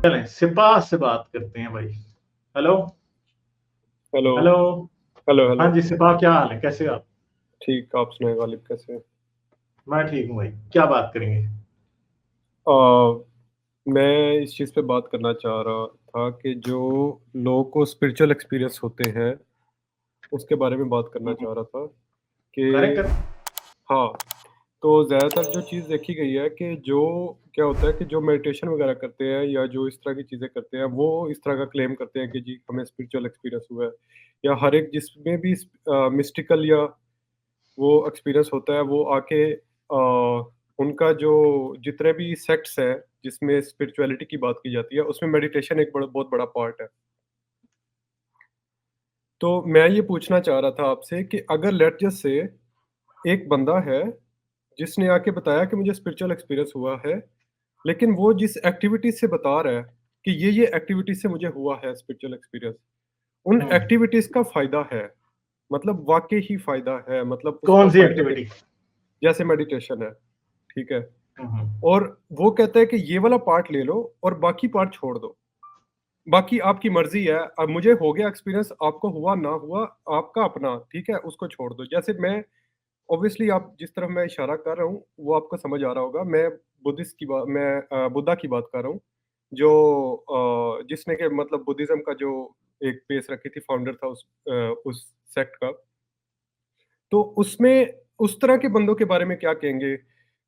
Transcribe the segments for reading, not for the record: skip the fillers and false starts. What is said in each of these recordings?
चलें सिपा से बात करते हैं भाई। Hello hello. हेलो। हेलो हाँ हेलो। जी सिपा, क्या हाल है, कैसे हो आप? ठीक, आप सुनाए गालिब कैसे हैं? मैं ठीक हूँ भाई। क्या बात करेंगे? अ, मैं इस चीज़ पे बात करना चाह रहा था कि जो लोगों को स्पिरिचुअल एक्सपीरियंस होते हैं, उसके बारे में बात करना चाह रहा था कि करें कर। हाँ, तो ज़्यादातर जो चीज़ देखी गई है कि जो क्या होता है कि जो मेडिटेशन वगैरह करते हैं या जो इस तरह की चीज़ें करते हैं, वो इस तरह का क्लेम करते हैं कि जी हमें स्पिरिचुअल एक्सपीरियंस हुआ है, या हर एक जिसमें भी मिस्टिकल या वो एक्सपीरियंस होता है वो आके उनका जो जितने भी सेक्ट्स हैं जिसमें स्पिरिचुअलिटी की बात की जाती है उसमें मेडिटेशन एक बहुत बड़ा पार्ट है। तो मैं ये पूछना चाह रहा था आपसे कि अगर लेट जस्ट से एक बंदा है जिसने आके बताया कि मुझे स्पिरिचुअल एक्सपीरियंस हुआ है, लेकिन वो जिस एक्टिविटी से बता रहा है कि ये एक्टिविटी से मुझे हुआ है स्पिरिचुअल एक्सपीरियंस, उन हम्म। एक्टिविटीज का फायदा है, मतलब वाकई ही फायदा है, मतलब उसका कौन सी फायदा एक्टिविटी? जैसे मेडिटेशन है, ठीक है? हम्म। और वो कहता है कि ये वाला पार्ट ले लो और बाकी पार्ट छोड़ दो। बाकी आपकी मर्ज़ी है, अब मुझे हो गया एक्सपीरियंस, आपको हुआ ना हुआ आपका अपना, ठीक है? उसको छोड़ दो। जैसे मैं ऑब्वियसली आप जिस तरफ मैं इशारा कर रहा हूँ, वो आपको समझ आ रहा होगा। मैं बुद्धा की बात कर रहा हूँ, जो जिसने के मतलब बुद्धिज़्म का जो एक बेस रखी थी, फाउंडर था उस सेक्ट का। तो उसमें उस तरह के बंदों के बारे में क्या कहेंगे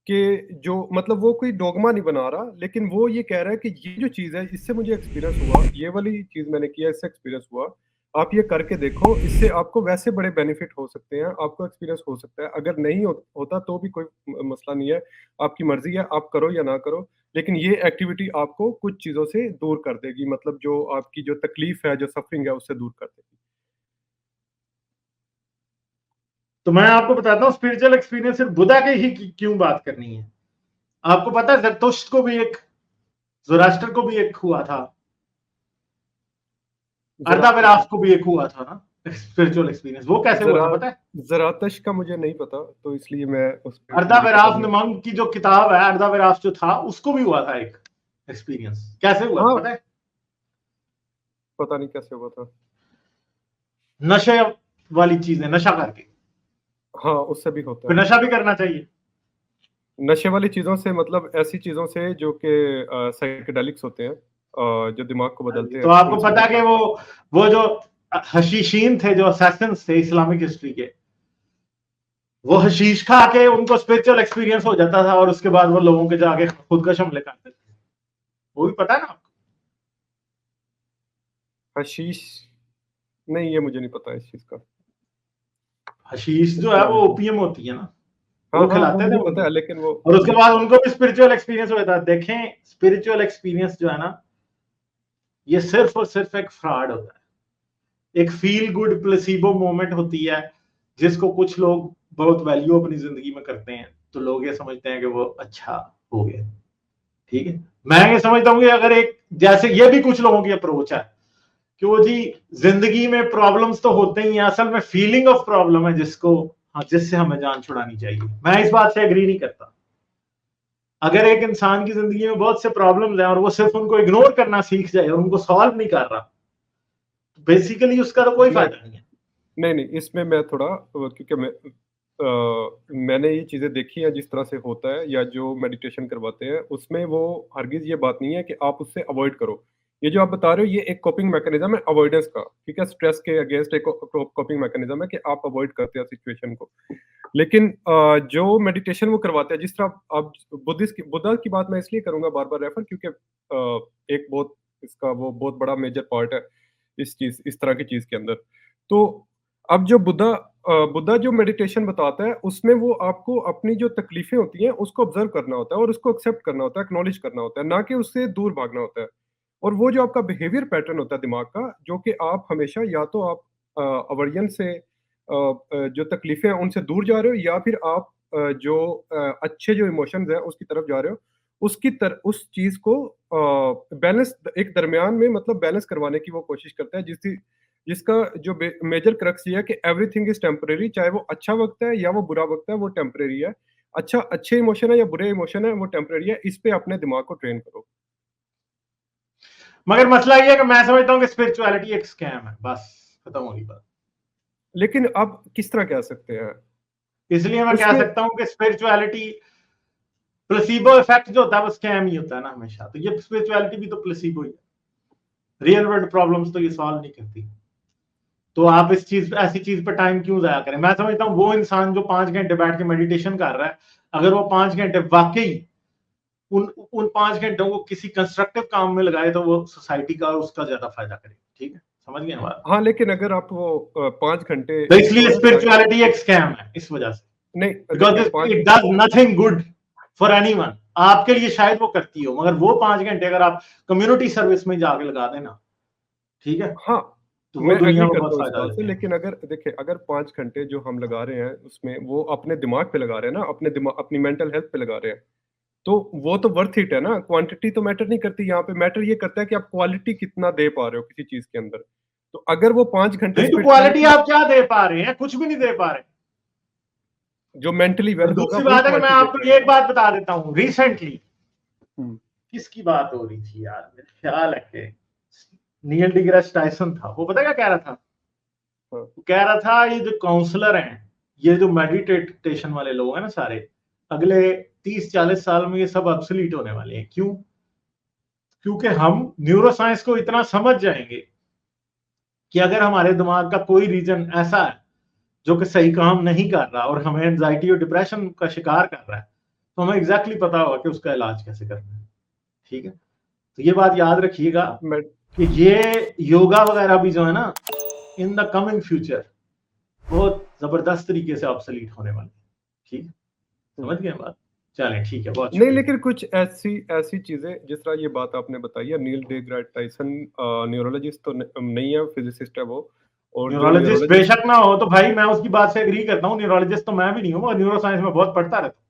कि जो मतलब वो कोई डोगमा नहीं बना रहा, लेकिन वो ये कह रहा है कि ये जो चीज़ है, इससे मुझे एक्सपीरियंस हुआ, ये वाली चीज़ मैंने किया, इससे एक्सपीरियंस हुआ। आप ये करके देखो, इससे आपको वैसे बड़े बेनिफिट हो सकते हैं, आपको एक्सपीरियंस हो सकता है। अगर नहीं होता तो भी कोई मसला नहीं है, आपकी मर्ज़ी है, आप करो या ना करो। लेकिन ये एक्टिविटी आपको कुछ चीज़ों से दूर कर देगी, मतलब जो आपकी जो तकलीफ़ है, जो सफ़रिंग है, उससे दूर कर देगी। तो मैं आपको बताता हूँ स्पिरिचुअल एक्सपीरियंस सिर्फ बुद्धा के ही क्यों बात करनी है। आपको पता है जरतुष्ट को भी एक, जोरास्टर को भी एक हुआ था, ज़रातुश अर्दाविराफ को भी एक हुआ था ना स्पिरिचुअल एक्सपीरियंस। वो कैसे हुआ ज़रा था पता है? ज़रातश का मुझे नहीं पता, तो इसलिए मैं उस पे मुझे पता अर्दाविराफ नहीं है। नमंग की जो किताब है, अर्दाविराफ जो था उसको भी हुआ था एक एक्सपीरियंस। कैसे हुआ था हाँ, पता है? पता नहीं कैसे हुआ था। नशे वाली चीजें, नशा करके। हाँ, उससे भी होता फिर है। नशा भी करना चाहिए। नशे वाली चीज़ों से मतलब ऐसी चीज़ों से जो कि साइकेडेलिक्स होते हैं, जो दिमाग को हाँ जी, बदलते तो हैं, आपको उनसे पता है होता कि है। वो जो हशीशीन थे, जो असैसिन्स थे इस्लामिक हिस्ट्री के, वो हशीश खा के उनको स्पिरिचुअल एक्सपीरियंस हो जाता था और उसके बाद वो लोगों के जाके खुदकश हमले करते थे। वो भी पता है ना आपको? हशीश नहीं, ये मुझे नहीं पता इस चीज़ का, हशीश जो इसके है बारे वो में। ओपियम होती है ना, हाँ, वो हाँ, वो खिलाते थे मुझे पता उनको। है, लेकिन वो और उसके हशीश बाद उनको भी स्पिरिचुअल एक्सपीरियंस हो जाता है। देखें, स्पिरिचुअल एक्सपीरियंस जो है ना, ये सिर्फ और सिर्फ एक फ्रॉड होता है। एक फील गुड प्लेसिबो मोमेंट होती है, जिसको कुछ लोग बहुत वैल्यू अपनी जिंदगी में करते हैं, तो लोग ये समझते हैं कि वो अच्छा हो गया। ठीक है, मैं ये समझता हूँ कि अगर एक, जैसे ये भी कुछ लोगों की अप्रोच है कि वो जी, जिंदगी में प्रॉब्लम्स तो होते ही हैं, असल में फीलिंग ऑफ प्रॉब्लम है जिसको, हाँ, जिससे हमें जान छुड़ानी चाहिए। मैं इस बात से एग्री नहीं करता। अगर एक इंसान की जिंदगी में बहुत से प्रॉब्लम्स हैं और वो सिर्फ उनको इग्नोर करना सीख जाए और उनको सॉल्व नहीं कर रहा, तो बेसिकली उसका तो कोई नहीं, फायदा नहीं है। नहीं, नहीं, इसमें मैं थोड़ा क्योंकि मैंने ये चीज़ें देखी हैं जिस तरह से होता है, या जो मेडिटेशन करवाते हैं, उसमें वो हरगिज़ ये बात नहीं है कि आप उससे अवॉइड करो। ये जो आप बता रहे हो, ये एक कोपिंग मैकेनिज़्म है अवॉइडेंस का, ठीक है? स्ट्रेस के अगेंस्ट एक कोपिंग मैकेनिज़्म है कि आप अवॉइड करते हैं सिचुएशन को। लेकिन जो मेडिटेशन वो करवाते हैं, जिस तरह आप बुद्धा की बात मैं इसलिए करूँगा बार-बार रेफ़र, क्योंकि एक बहुत इसका वो बहुत बड़ा मेजर पार्ट है इस तरह की चीज़ के अंदर। तो अब जो बुद्धा जो मेडिटेशन बताता है, उसमें वो आपको अपनी जो तकलीफ़ें होती हैं, उसको ऑब्ज़र्व करना होता है और उसको एक्सेप्ट करना होता है, एक्नॉलेज करना होता है, ना कि उससे दूर भागना होता है। और वो जो आपका बिहेवियर पैटर्न होता है दिमाग का, जो कि आप हमेशा या तो आप अवर्जन से जो तकलीफ़ें हैं उनसे दूर जा रहे हो, या फिर आप जो अच्छे जो इमोशंस हैं उसकी तरफ जा रहे हो, उस चीज़ को बैलेंस एक दरमियान में मतलब बैलेंस करवाने की वो कोशिश करता है, जिसका जो मेजर क्रक्स ये है कि एवरीथिंग इज़ टेम्परेरी, चाहे वो अच्छा वक़्त है या वो बुरा वक़्त है, वो टेम्परेरी है। अच्छे इमोशन है या बुरे इमोशन है, वो टेम्परेरी है, इस पे अपने दिमाग को ट्रेन करो। मगर मसला ये है कि मैं समझता हूँ कि स्पिरिचुअलिटी एक स्कैम है, बस खत्म होगी बात। लेकिन आप किस तरह कह सकते हैं? इसलिए मैं कह उसमें सकता हूँ कि स्पिरिचुअलिटी, प्लेसिबो इफेक्ट जो होता है वो स्कैम ही होता है ना हमेशा, तो ये स्पिरिचुअलिटी भी तो प्लेसिबो ही है, रियल वर्ल्ड प्रॉब्लम्स तो ये सॉल्व नहीं करती। तो आप इस चीज ऐसी चीज पर टाइम क्यों जाया करें? मैं समझता हूँ वो इंसान जो 5 घंटे बैठ के मेडिटेशन कर रहा है, अगर वो 5 घंटे वाकई उन 5 घंटों को किसी कंस्ट्रक्टिव काम में लगाए तो वो सोसाइटी का और उसका ज्यादा फायदा करे। ठीक है, समझ गए बात? हाँ, लेकिन अगर आप वो 5 घंटे तो जो इसलिए है टाइम स्पिरिचुअलिटी एक स्कैम है इस वजह से, नहीं बिकॉज देखिए 5 it does nothing good for anyone. आपके लिए शायद वो करती हो, मगर वो 5 घंटे अगर आप कम्युनिटी सर्विस में जाके लगा देना, ठीक है, हाँ, तो वो मैं दुनिया एग्री में करता बहुत हूँ इस फायदा बात से, देते हैं। लेकिन अगर देखिए अगर 5 घंटे जो हम लगा रहे हैं उसमें वो अपने दिमाग पे लगा रहे हैं ना, अपने दिमाग अपनी मेंटल हेल्थ पे लगा रहे हैं, तो वो तो वर्थ इट है ना। क्वांटिटी तो मैटर नहीं करती यहाँ पे, मैटर ये करता है कि आप क्वालिटी कितना दे पा रहे हो किसी चीज़ के अंदर। तो अगर वो 5 घंटे नहीं तो क्वालिटी स्पिरिचुअलिटी आप क्या दे पा रहे हैं? कुछ भी नहीं दे पा रहे। जो मेंटली और वेल होगा दूसरी वही बात है कि मैं क्वालिटी दे आपको ये पाएगा। एक बात बता देता हूं, रिसेंटली हुँ, किसकी बात हो रही थी यार, मेरे ख्याल है कि नील डिग्रेस टाइसन था। वो पता क्या कह रहा था? हाँ, वो कह रहा था ये जो काउंसलर हैं, ये जो मेडिटेशन वाले लोग हैं ना सारे, अगले 30-40 साल में ये सब ऑब्सोलीट होने वाले हैं। क्यों? क्योंकि हम न्यूरोसाइंस को इतना समझ जाएंगे कि अगर हमारे दिमाग का कोई रीजन ऐसा है जो कि सही काम नहीं कर रहा और हमें एंजाइटी और डिप्रेशन का शिकार कर रहा है, तो हमें एग्जैक्टली पता होगा कि उसका इलाज कैसे करना है। ठीक है, तो ये बात याद रखिएगा मैं कि ये योगा वगैरह भी जो है ना, इन द कमिंग फ्यूचर बहुत जबरदस्त तरीके से ऑब्सोलीट होने वाले हैं। ठीक है, हुँ। समझ गए बात? चलें, ठीक है, बहुत नहीं, शुक्रिया। लेकिन कुछ ऐसी ऐसी चीज़ें जिस तरह ये बात आपने बताई है, नील डेग्रास टाइसन न्यूरोलॉजिस्ट तो नहीं है, फिज़िसिस्ट है वो। और जो न्यूरोलॉजिस्ट न्यूरोलॉजिस्ट बेशक ना हो तो भाई मैं उसकी बात से एग्री करता हूँ, न्यूरोलॉजिस्ट तो मैं भी नहीं हूँ, और न्यूरो साइंस में बहुत पढ़ता रहता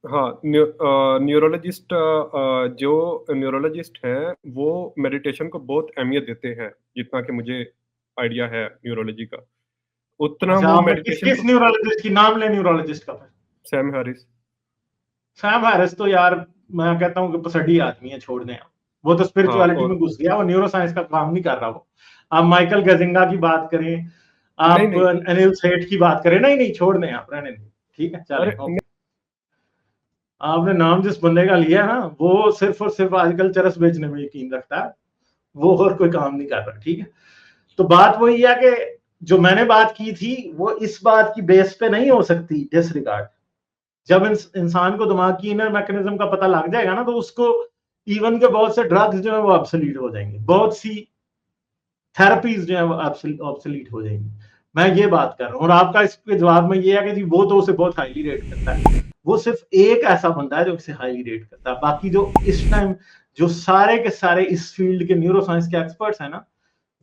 हाँ, न्यूरोलॉजिस्ट जो न्यूरोलॉजिस्ट हैं, वो मेडिटेशन को बहुत अहमियत देते हैं, जितना कि मुझे आइडिया है न्यूरोलॉजी का। हूँ। उतना अच्छा, वो आपने किस मेडिटेशन किस को न्यूरोलॉजिस्ट की नाम ले, न्यूरोलॉजिस्ट का? Sam Harris. सैम हैरिस तो यार मैं कहता हूँ कि पसडी आदमी है, छोड़ दें आप। वो तो हाँ, स्पिरिचुअलिटी में और घुस गया, वो न्यूरो साइंस का काम नहीं कर रहा। वो आप माइकल गजिंगा की बात करें, नहीं, आप नहीं, अनिल सेठ की बात करें, नहीं नहीं छोड़ दें आप, रहने दें। ठीक है, चलें, अरे नहीं, ओके। आपने नाम जिस बंदे का लिया ना, वो सिर्फ और सिर्फ आजकल चरस बेचने में यकीन रखता है, वो और कोई काम नहीं कर रहा। ठीक है, तो बात वही है कि जो मैंने बात की थी वो इस बात की बेस पे नहीं हो सकती डिसरिगार्ड। जब इंसान को दिमाग की इनर मैकेनिज्म का पता लग जाएगा ना, तो उसको इवन के बहुत से ड्रग्स जो है वो ऑब्सोलीट हो जाएंगे, बहुत सी थेरेपीज जो है वो ऑब्सोलीट हो जाएंगी। मैं ये बात कर रहा हूँ, और आपका इसके जवाब में ये है कि जी वो तो उसे बहुत हाईली रेट करता है। वो सिर्फ एक ऐसा बंदा है जो इसे हाईली रेट करता है, बाकी जो इस टाइम जो सारे के सारे इस फील्ड के न्यूरो साइंस के एक्सपर्ट्स हैं ना,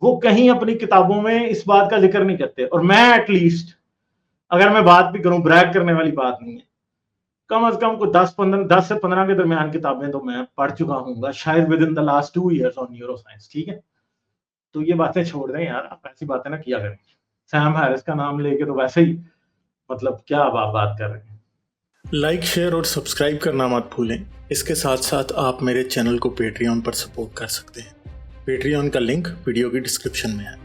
वो कहीं अपनी किताबों में इस बात का जिक्र नहीं करते। और मैं एटलीस्ट अगर मैं बात भी करूं, ब्रैग करने वाली बात नहीं है, कम से कम को 10 से 15 के दरमियान किताबें तो मैं पढ़ चुका हूँ, शायद with in the last 2 years on neuro science. ठीक है, तो ये बातें छोड़ दें यार, आप ऐसी बातें ना किया करें। सैम हैरिस का नाम लेके तो वैसे ही, मतलब क्या आप बात कर रहे हैं। लाइक, शेयर और सब्सक्राइब करना मत भूलें। इसके साथ साथ आप मेरे चैनल को पेट्रियन पर सपोर्ट कर सकते हैं। पेट्रियन का लिंक वीडियो की डिस्क्रिप्शन में है।